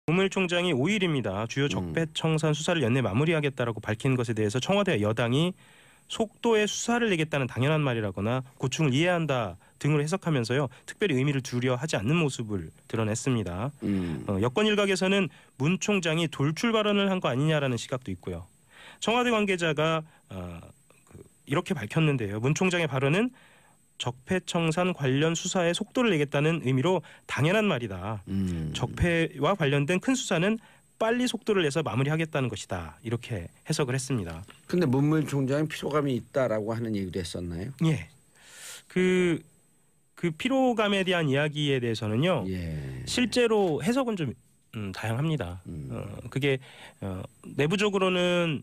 노무현 총장이 5일입니다. 주요 적폐청산 수사를 연내 마무리하겠다라고 밝힌 것에 대해서 청와대 여당이 속도의 수사를 내겠다는 당연한 말이라거나 고충을 이해한다 등으로 해석하면서요. 특별히 의미를 두려하지 않는 모습을 드러냈습니다. 여권 일각에서는 문 총장이 돌출 발언을 한 거 아니냐라는 시각도 있고요. 청와대 관계자가 이렇게 밝혔는데요. 문 총장의 발언은 적폐청산 관련 수사에 속도를 내겠다는 의미로 당연한 말이다. 적폐와 관련된 큰 수사는 빨리 속도를 내서 마무리하겠다는 것이다. 이렇게 해석을 했습니다. 그런데 문무일 총장은 피로감이 있다라고 하는 얘기도 했었나요? 예. 그 피로감에 대한 이야기에 대해서는요. 예. 실제로 해석은 좀 다양합니다. 그게 내부적으로는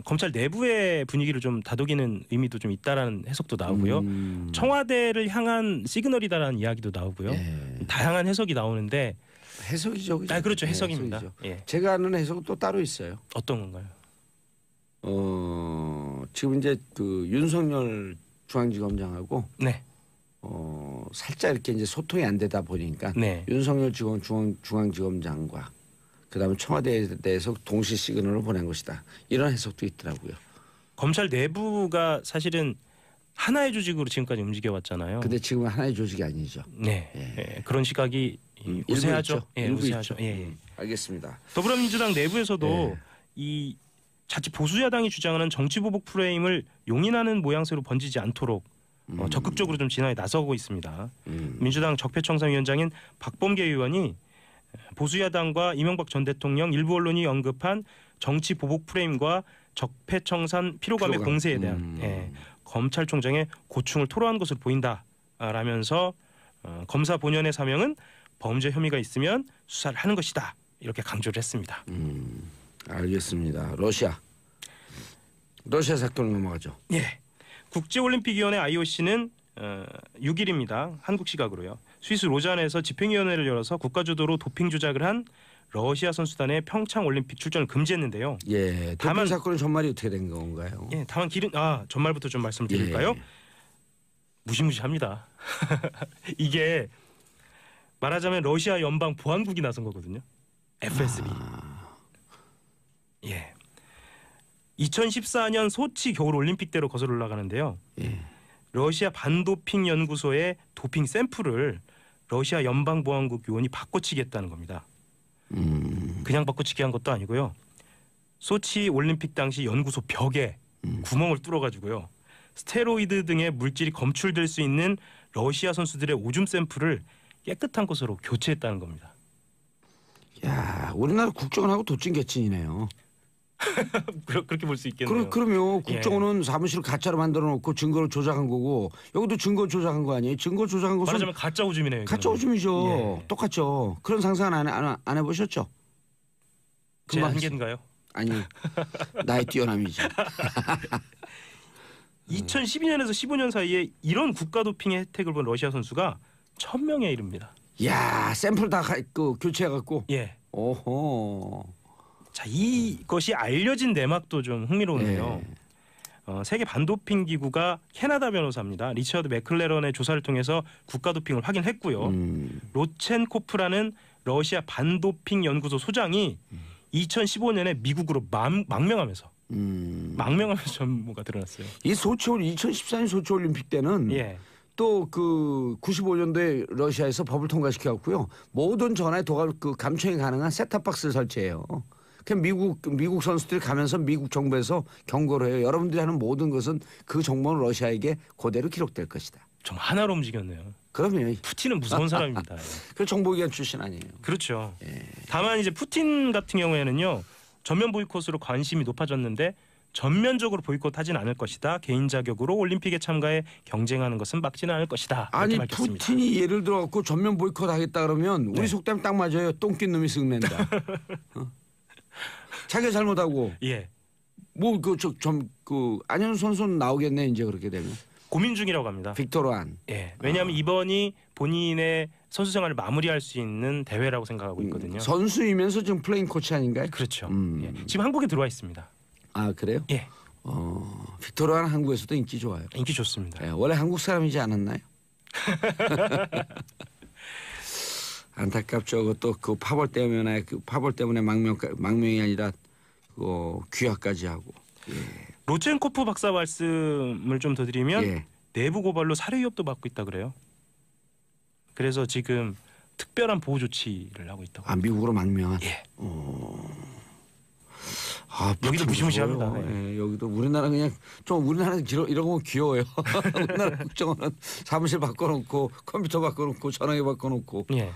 검찰 내부의 분위기를 좀 다독이는 의미도 좀 있다라는 해석도 나오고요. 청와대를 향한 시그널이다라는 이야기도 나오고요. 예. 다양한 해석이 나오는데 해석이죠. 그죠? 그렇죠. 해석입니다. 해석이죠. 예. 제가 아는 해석은 또 따로 있어요. 어떤 건가요? 지금 이제 그 윤석열 중앙지검장하고 네. 살짝 이렇게 이제 소통이 안 되다 보니까 네. 윤석열 중앙지검장과 그다음에 청와대에 대해서 동시 시그널을 보낸 것이다. 이런 해석도 있더라고요. 검찰 내부가 사실은 하나의 조직으로 지금까지 움직여왔잖아요. 근데 지금은 하나의 조직이 아니죠. 네. 예. 그런 시각이 우세하죠. 예, 우세하죠. 예. 알겠습니다. 더불어민주당 내부에서도 예. 이 자칫 보수야당이 주장하는 정치보복 프레임을 용인하는 모양새로 번지지 않도록 적극적으로 좀 진화에 나서고 있습니다. 민주당 적폐청산위원장인 박범계 의원이 보수야당과 이명박 전 대통령 일부 언론이 언급한 정치보복 프레임과 적폐청산 피로감의 공세에 대한 검찰총장의 고충을 토로한 것으로 보인다라면서 검사 본연의 사명은 범죄 혐의가 있으면 수사를 하는 것이다. 이렇게 강조를 했습니다. 알겠습니다. 러시아 사건 넘어가죠. 예. 국제올림픽위원회 IOC는 6일입니다. 한국 시각으로요. 스위스 로잔에서 집행위원회를 열어서 국가주도로 도핑 조작을 한 러시아 선수단의 평창올림픽 출전을 금지했는데요. 예. 도핑 사건은 전말이 어떻게 된 건가요? 예. 다만 전말부터 좀 말씀을 드릴까요? 예. 무시무시합니다. 이게 말하자면 러시아 연방 보안국이 나선 거거든요. FSB. 예. 2014년 소치 겨울 올림픽대로 거슬러 올라가는데요. 예. 러시아 반도핑 연구소의 도핑 샘플을 러시아 연방보안국 요원이 바꿔치기했다는 겁니다. 그냥 바꿔치기 한 것도 아니고요. 소치 올림픽 당시 연구소 벽에 구멍을 뚫어가지고요. 스테로이드 등의 물질이 검출될 수 있는 러시아 선수들의 오줌 샘플을 깨끗한 것으로 교체했다는 겁니다. 야, 우리나라 국정원하고 도찐개찐이네요. 그렇게 볼 수 있겠네요. 그러면 국정원은 사무실을 가짜로 만들어 놓고 증거를 조작한 거고 여기도 증거 조작한 거 아니에요? 증거 조작한 것은 말하자면 가짜 오줌이네요. 가짜 오줌이죠. 예. 똑같죠. 그런 상상 안 해보셨죠? 제 한계인가요? 아니, 나의 뛰어남이죠. 2012년에서 15년 사이에 이런 국가 도핑의 혜택을 본 러시아 선수가 1,000명에 이릅니다. 야, 샘플 다 교체해갖고. 예. 오호. 자, 이것이 알려진 내막도 좀 흥미로운데요. 세계 반도핑 기구가 캐나다 변호사입니다. 리처드 맥클레런의 조사를 통해서 국가 도핑을 확인했고요. 로첸코프라는 러시아 반도핑 연구소 소장이 2015년에 미국으로 망명하면서 전모가 드러났어요. 이 2014년 소치 올림픽 때는 또 그 95년도에 러시아에서 법을 통과시켜갖고요. 모든 전화에 감청이 가능한 셋탑박스를 설치해요. 그냥 미국 선수들이 가면서 미국 정부에서 경고를 해요. 여러분들이 하는 모든 것은 그 정보는 러시아에게 그대로 기록될 것이다. 좀 하나로 움직였네요. 그러면 푸틴은 무서운 사람입니다. 그 정보기관 출신 아니에요. 그렇죠. 다만 이제 푸틴 같은 경우에는요. 전면 보이콧으로 관심이 높아졌는데 전면적으로 보이콧하진 않을 것이다. 개인 자격으로 올림픽에 참가해 경쟁하는 것은 막지는 않을 것이다. 아니 밝혔습니다. 푸틴이 예를 들어갖고 전면 보이콧하겠다 그러면 우리 속담 딱 맞아요. 똥낀 놈이 쓱낸다. 자기가 잘못하고. 예. 안현수 선수는 나오겠네 이제 그렇게 되면. 고민 중이라고 합니다. 빅토르안. 예. 왜냐하면 이번이 본인의 선수 생활을 마무리할 수 있는 대회라고 생각하고 있거든요. 선수이면서 지금 플레잉 코치 아닌가요? 그렇죠. 예. 지금 한국에 들어와 있습니다. 아 그래요? 예. 빅토르안 한국에서도 인기 좋아요. 인기 좋습니다. 예, 원래 한국 사람이지 않았나요? 안타깝죠. 그것도 그 파벌 때문에 망명이 아니라 그 귀화까지 하고. 예. 로첸코프 박사 말씀을 좀 더 드리면 예. 내부 고발로 살해 위협도 받고 있다 그래요. 그래서 지금 특별한 보호 조치를 하고 있다고. 아, 미국으로 망명한. 예. 아, 여기도 무시무시합니다. 예, 여기도 우리나라 그냥 좀 우리나라 이런 거 귀여워요. 우리나라 국정원은 사무실 바꿔놓고 컴퓨터 바꿔놓고 전화기 바꿔놓고. 예.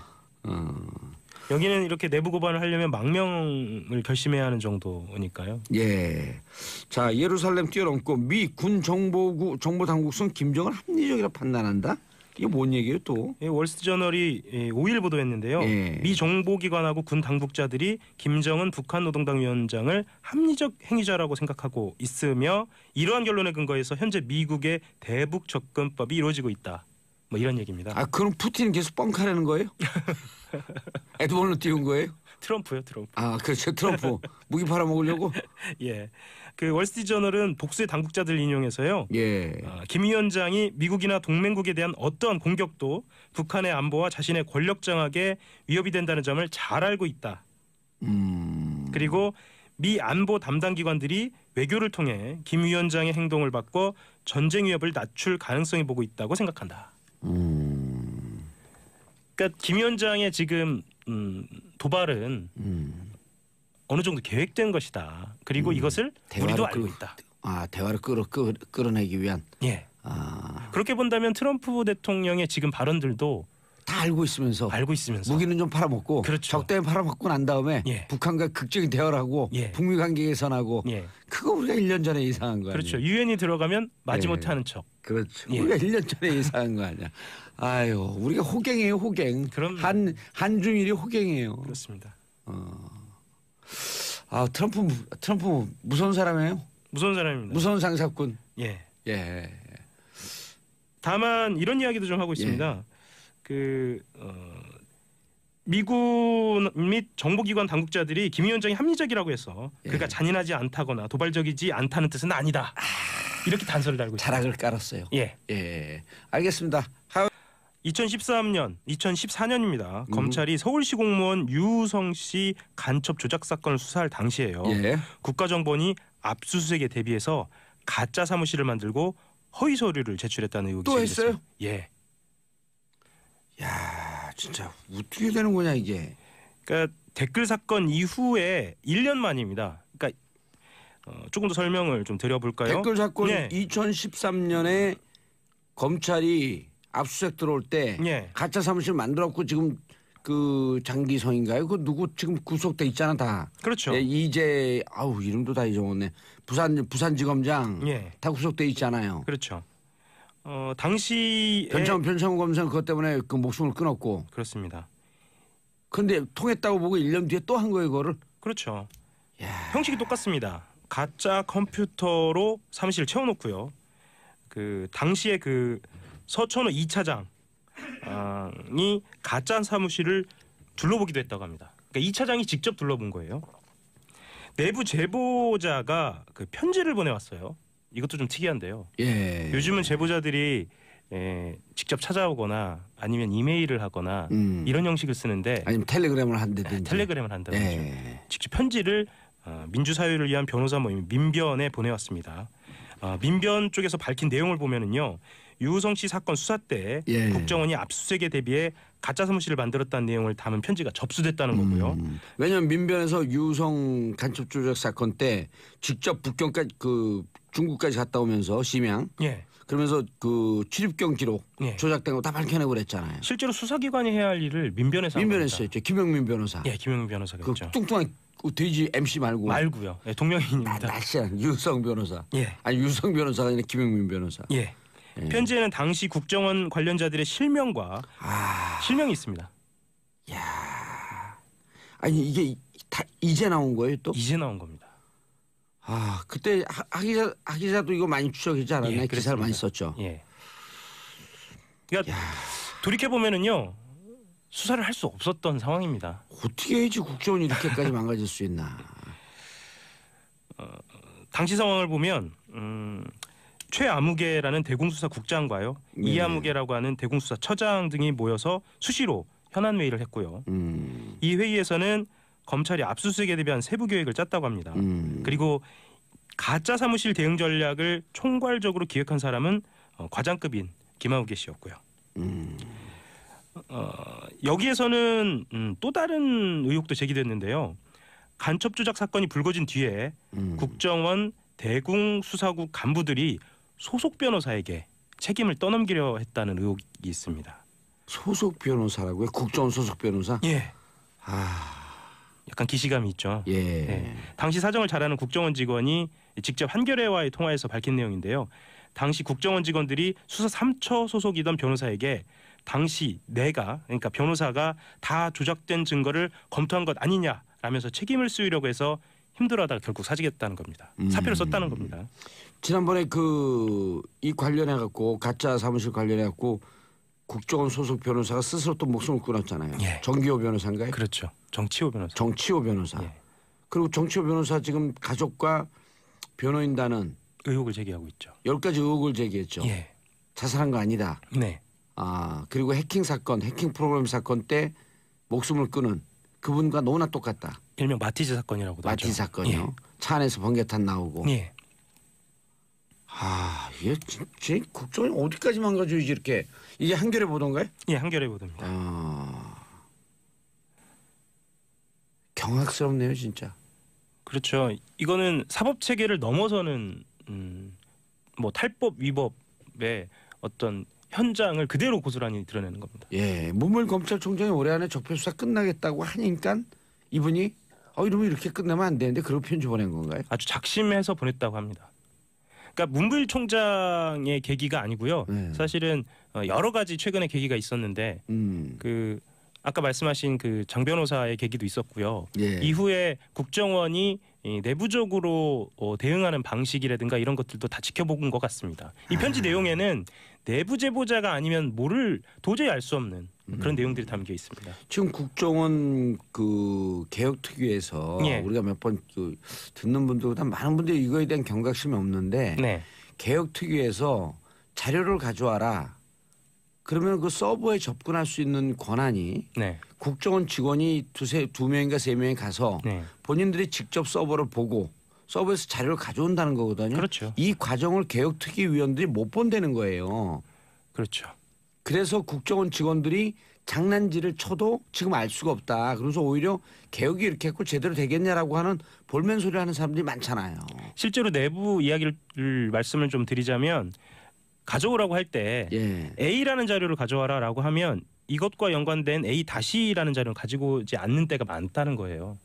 여기는 이렇게 내부 고발을 하려면 망명을 결심해야 하는 정도니까요. 예. 자, 예루살렘 뛰어넘고 미 군 정보 당국성 김정은 합리적이라 판단한다. 이게 뭔 얘기예요 또? 예, 월스트리트저널이 5일 보도했는데요. 예. 미 정보기관하고 군 당국자들이 김정은 북한 노동당 위원장을 합리적 행위자라고 생각하고 있으며 이러한 결론에 근거해서 현재 미국의 대북 접근법이 이루어지고 있다. 뭐 이런 얘기입니다. 아, 그럼 푸틴 계속 뻥카라는 거예요? 에드벌로 띄운 거예요? 트럼프요, 트럼프. 아, 그렇죠. 트럼프. 무기 팔아먹으려고? 예. 그 월스트리트저널은 복수의 당국자들 인용해서요. 예. 김 위원장이 미국이나 동맹국에 대한 어떠한 공격도 북한의 안보와 자신의 권력 장악에 위협이 된다는 점을 잘 알고 있다. 그리고 미 안보 담당 기관들이 외교를 통해 김 위원장의 행동을 바꿔 전쟁 위협을 낮출 가능성이 보고 있다고 생각한다. 그러니까 김 위원장의 지금 도발은 어느 정도 계획된 것이다. 그리고 이것을 우리도 알고 있다. 아, 대화를 끌어내기 위한. 예. 아. 그렇게 본다면 트럼프 대통령의 지금 발언들도 다 알고 있으면서 무기는 좀 팔아먹고 그렇죠. 적당히 팔아먹고 난 다음에 예. 북한과 극적인 대화를 하고 예. 북미 관계 개선하고 예. 그거 우리가 1년 전에 예상한 거 아니에요? 그렇죠. 유엔이 들어가면 마지못해 하는 척. 그렇죠. 예. 우리가 1년 전에 예상한 거 아니야. 아유, 우리가 호갱이에요, 호갱. 그럼 한중일이 호갱이에요. 그렇습니다. 아, 트럼프 무서운 사람이에요? 무서운 사람입니다. 무서운 상사꾼. 예. 예. 다만 이런 이야기도 좀 하고 있습니다. 미군 및 정보기관 당국자들이 김 위원장이 합리적이라고 해서 그가 잔인하지 않다거나 도발적이지 않다는 뜻은 아니다. 이렇게 단서를 달고 있습니다. 자락을 깔았어요. 예. 예. 알겠습니다. 2014년입니다. 검찰이 서울시 공무원 유우성 씨 간첩 조작 사건을 수사할 당시에요. 예. 국가정보원이 압수수색에 대비해서 가짜 사무실을 만들고 허위 서류를 제출했다는 의혹이 또 제기됐어요. 했어요? 예. 야, 진짜 어떻게 되는 거냐 이게. 그러니까 댓글 사건 이후에 1년 만입니다. 그러니까 조금 더 설명을 좀 드려볼까요? 댓글 사건 예. 2013년에 검찰이 압수수색 들어올 때 예. 가짜 사무실 만들었고 지금 그 장기성인가요? 그 누구 지금 구속돼 있잖아 다. 그렇죠. 예, 이제 이름도 다 잊어먹네. 부산지검장 예. 다 구속돼 있잖아요. 그렇죠. 당시에 변창훈 검사는 그것 때문에 그 목숨을 끊었고. 그렇습니다. 그런데 통했다고 보고 1년 뒤에 또 한 거예요, 그거를. 그렇죠. 야. 형식이 똑같습니다. 가짜 컴퓨터로 사무실을 채워놓고요. 그 당시에 그 서천호 2차장이 가짜 사무실을 둘러보기도 했다고 합니다. 그러니까 2차장이 직접 둘러본 거예요. 내부 제보자가 그 편지를 보내왔어요. 이것도 좀 특이한데요. 예. 요즘은 제보자들이 직접 찾아오거나 아니면 이메일을 하거나 이런 형식을 쓰는데 아니면 텔레그램을 한다든지. 텔레그램을 한다든지 예. 직접 편지를 민주사회를 위한 변호사 모임 민변에 보내왔습니다. 민변 쪽에서 밝힌 내용을 보면은요. 유우성 씨 사건 수사 때 예. 국정원이 압수수색에 대비해 가짜 사무실을 만들었다는 내용을 담은 편지가 접수됐다는 거고요. 왜냐하면 민변에서 유우성 간첩 조작 사건 때 직접 북경까지 그 중국까지 갔다 오면서 심양 예. 그러면서 그 출입경 기록 예. 조작된 거 다 밝혀내고 그랬잖아요. 실제로 수사기관이 해야 할 일을 민변에서 한 민변에서 겁니다. 했죠. 김영민 변호사. 예, 김영민 변호사가 그 했죠. 뚱뚱한 그 돼지 MC 말고요. 예, 동명이인입니다. 날씨한 유성 변호사. 예. 아니 유성 변호사가 아니라 김영민 변호사. 예. 편지에는 당시 국정원 관련자들의 실명과 실명이 있습니다. 야, 아니 이게 다 이제 나온 거예요 또? 이제 나온 겁니다. 그때 하 기자도 이거 많이 추적하지 않았나요? 예, 기사를 많이 썼죠. 예. 그러니까 돌이켜 보면은요 수사를 할 수 없었던 상황입니다. 어떻게 해야지 국정원이 이렇게까지 망가질 수 있나? 당시 상황을 보면 최아무개라는 대공수사국장과요, 이아무개라고 하는 대공수사처장 등이 모여서 수시로 현안 회의를 했고요. 이 회의에서는 검찰이 압수수색에 대한 세부 계획을 짰다고 합니다. 그리고 가짜 사무실 대응 전략을 총괄적으로 기획한 사람은 과장급인 김한욱계 씨였고요. 여기에서는 또 다른 의혹도 제기됐는데요. 간첩 조작 사건이 불거진 뒤에 국정원 대궁수사국 간부들이 소속 변호사에게 책임을 떠넘기려 했다는 의혹이 있습니다. 소속 변호사라고요? 국정원 소속 변호사? 예. 약간 기시감이 있죠. 예. 당시 사정을 잘 아는 국정원 직원이 직접 한겨레와의 통화에서 밝힌 내용인데요. 당시 국정원 직원들이 수사 3처 소속이던 변호사에게 당시 그러니까 변호사가 다 조작된 증거를 검토한 것 아니냐라면서 책임을 쓰려고 해서 힘들어하다가 결국 사직했다는 겁니다. 사표를 썼다는 겁니다. 지난번에 이 관련해 갖고 가짜 사무실 관련해 갖고 국정원 소속 변호사가 스스로 또 목숨을 끊었잖아요. 예. 정기호 변호사인가요? 그렇죠. 정치호 변호사. 정치호 변호사. 예. 그리고 정치호 변호사 지금 가족과 변호인단은 의혹을 제기하고 있죠. 10가지 의혹을 제기했죠. 예. 자살한 거 아니다. 네. 그리고 해킹 프로그램 사건 때 목숨을 끊은 그분과 너무나 똑같다. 일명 마티즈 사건이라고도 하죠. 마티즈 사건이요. 예. 차 안에서 번개탄 나오고. 예. 이게 진짜 국정이 어디까지 망가져야지 이렇게. 이게 한겨레 보도인가요? 예, 한겨레 보도입니다. 경악스럽네요, 진짜. 그렇죠. 이거는 사법 체계를 넘어서는 뭐 탈법 위법의 어떤 현장을 그대로 고스란히 드러내는 겁니다. 예, 문물 검찰총장이 올해 안에 적폐 수사 끝나겠다고 하니까 이분이 이러면 이렇게 끝내면 안 되는데 그런 편지 보낸 건가요? 아주 작심해서 보냈다고 합니다. 그러니까 문무일 총장의 계기가 아니고요. 네. 사실은 여러 가지 최근에 계기가 있었는데 그 아까 말씀하신 그 장 변호사의 계기도 있었고요. 예. 이후에 국정원이 내부적으로 대응하는 방식이라든가 이런 것들도 다 지켜본 것 같습니다. 이 편지 내용에는 내부 제보자가 아니면 도저히 알 수 없는 그런 내용들이 담겨 있습니다. 지금 국정원 그 개혁특위에서 예. 우리가 몇 번 듣는 분들보다 많은 분들이 이거에 대한 경각심이 없는데 네. 개혁특위에서 자료를 가져와라. 그러면 그 서버에 접근할 수 있는 권한이 네. 국정원 직원이 두 명인가 세 명이 가서 네. 본인들이 직접 서버를 보고 서버에서 자료를 가져온다는 거거든요. 그렇죠. 이 과정을 개혁특위 위원들이 못 본다는 거예요. 그렇죠. 그래서 국정원 직원들이 장난질을 쳐도 지금 알 수가 없다. 그래서 오히려 개혁이 이렇게 했고 제대로 되겠냐라고 하는 볼멘 소리 하는 사람들이 많잖아요. 실제로 내부 이야기를 말씀을 좀 드리자면 가져오라고 할 때 예. A라는 자료를 가져와라라고 하면 이것과 연관된 A-라는 자료를 가지고 오지 않는 때가 많다는 거예요.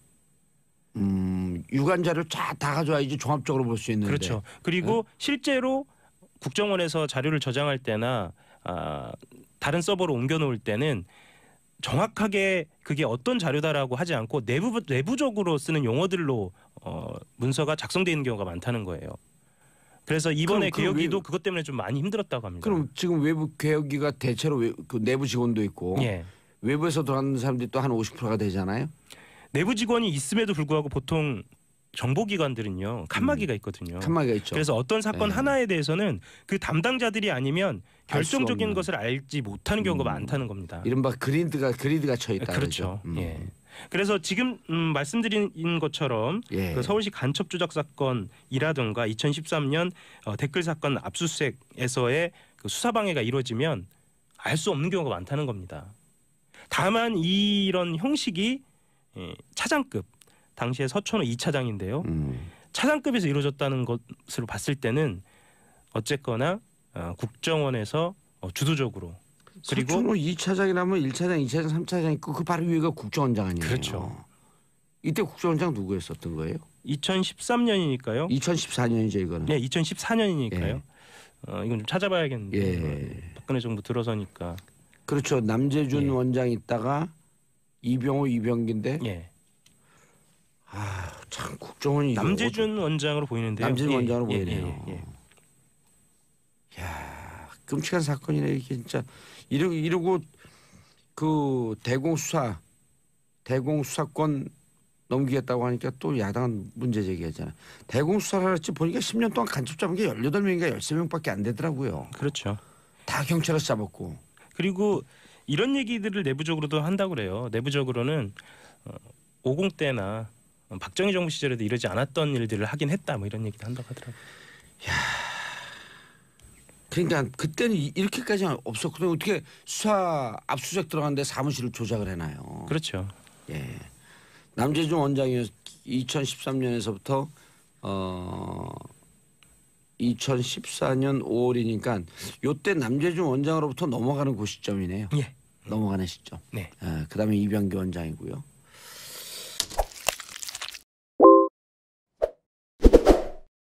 유관 자료를 다 가져와야지 종합적으로 볼 수 있는데. 그렇죠. 그리고 실제로 국정원에서 자료를 저장할 때나 다른 서버로 옮겨놓을 때는 정확하게 그게 어떤 자료다라고 하지 않고 내부적으로 쓰는 용어들로 문서가 작성되어 있는 경우가 많다는 거예요. 그래서 이번에 개혁위도 그것 때문에 좀 많이 힘들었다고 합니다. 그럼 지금 외부 개혁위가 대체로 그 내부 직원도 있고 예. 외부에서 들어가는 사람들이 또 한 50%가 되잖아요. 내부 직원이 있음에도 불구하고 보통 정보기관들은요 칸막이가 있거든요. 칸막이가 있죠. 그래서 어떤 사건 네. 하나에 대해서는 그 담당자들이 아니면 결정적인 것을 알지 못하는 경우가 많다는 겁니다. 이른바 그리드가 쳐 있다. 그렇죠. 예. 그래서 지금 말씀드린 것처럼 예. 그 서울시 간첩 조작 사건이라든가 2013년 댓글 사건 압수수색에서의 그 수사 방해가 이루어지면 알 수 없는 경우가 많다는 겁니다. 다만 이런 형식이 차장급 당시에 서천호 2차장인데요. 차장급에서 이루어졌다는 것으로 봤을 때는 어쨌거나 국정원에서 주도적으로 그리고 서천호 2차장이라면 1차장, 2차장, 3차장 있고 그 바로 위가 국정원장 아니에요. 그렇죠. 이때 국정원장 누구였었던 거예요? 2013년이니까요. 2014년이죠 이거는. 네, 2014년이니까요. 예. 이건 좀 찾아봐야겠는데. 예. 박근혜 정부 들어서니까. 그렇죠. 남재준 원장 있다가 이병호, 이병기인데. 예. 참 국정원이 남재준 원장으로 보이는데요. 남재준 원장으로 예, 보이네요. 예. 야, 끔찍한 사건이네 이게 진짜. 이러고 그 대공수사권 넘기겠다고 하니까 또 야당은 문제 제기하잖아요. 대공수사를 할지 보니까 10년 동안 간첩 잡은 게 18명인가 13명밖에 안 되더라고요. 그렇죠. 다 경찰에서 잡았고. 그리고 이런 얘기들을 내부적으로도 한다고 그래요. 내부적으로는 50 때나 박정희 정부 시절에도 이러지 않았던 일들을 하긴 했다. 뭐 이런 얘기도 한다고 하더라고요. 그러니까 그때는 이렇게까지는 없었거든요. 어떻게 수사 압수수색 들어갔는데 사무실을 조작을 해놔요. 그렇죠. 예. 남재준 원장이 2013년에서부터 2014년 5월이니까 요때 남재준 원장으로부터 넘어가는 그 시점이네요. 예. 넘어가는 시점. 네. 그다음에 이병기 원장이고요.